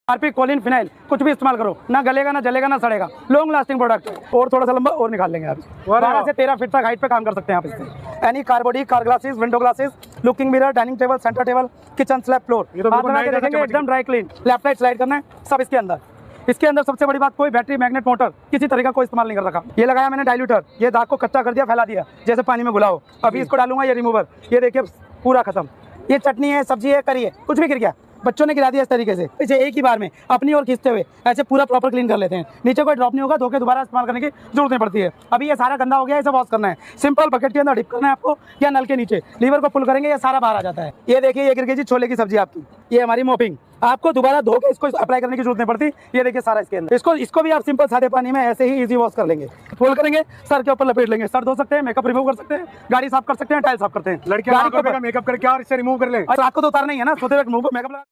Harpic, Colin, phenyl कुछ भी इस्तेमाल करो, ना गलेगा ना जलेगा ना सड़ेगा, लॉन्ग लास्टिंग प्रोडक्ट है। और थोड़ा सा लंबा और निकाल लेंगे आप, 12 से 13 फीट तक हाइट पे काम कर सकते हैं आप इससे। Any car body, car glasses, window glasses, looking mirror, dining table, centre table, kitchen slab, floor, देखेंगे एकदम dry clean. Left right slide करना है सब इसके अंदर। इसके अंदर सबसे बड़ी बात, कोई बैटरी, मैग्नेट, मोटर किसी तरह का कोई इस्तेमाल नहीं कर रखा। ये लगाया मैंने डाइल्यूटर, ये दाग को कच्चा कर दिया, फैला दिया जैसे पानी में घुला हो। अभी इसको डालूंगा ये रिमूवर, ये देखिए पूरा खत्म। ये चटनी है, सब्जी है, करी है, कुछ भी गिर गया बच्चों ने गिरा दिया इस तरीके से, इसे एक ही बार में अपनी और खींचते हुए ऐसे पूरा प्रॉपर क्लीन कर लेते हैं। नीचे कोई ड्रॉप नहीं होगा, धो के दोबारा इस्तेमाल करने की जरूरत नहीं पड़ती है। अभी ये सारा गंदा हो गया है, इसे वॉश करना है। सिंपल बकेट के अंदर डिप करना है आपको या नल के नीचे, लीवर को पुल करेंगे ये सारा बाहर आ जाता है। ये देखिए ये गिर गई जी छोले की सब्जी आपकी, ये हमारी मोपिंग, आपको दोबारा धो के इसको अप्लाई करने की जरूरत नहीं पड़ती। ये देखिए सारा इसके अंदर, इसको भी आप सिंपल सादे पानी में ऐसे ही इजी वॉश कर लेंगे। फोल्ड करेंगे, सर के ऊपर लपेट लेंगे, सर धो सकते हैं, मेकअप रिमूव कर सकते हैं, गाड़ी साफ कर सकते हैं, टाइल साफ करते हैं। लड़कियां मेकअप करके क्या इससे रिमूव कर ले। आपको तो उतारना ही है ना, सोते वक्त मुंह को मेकअप लगा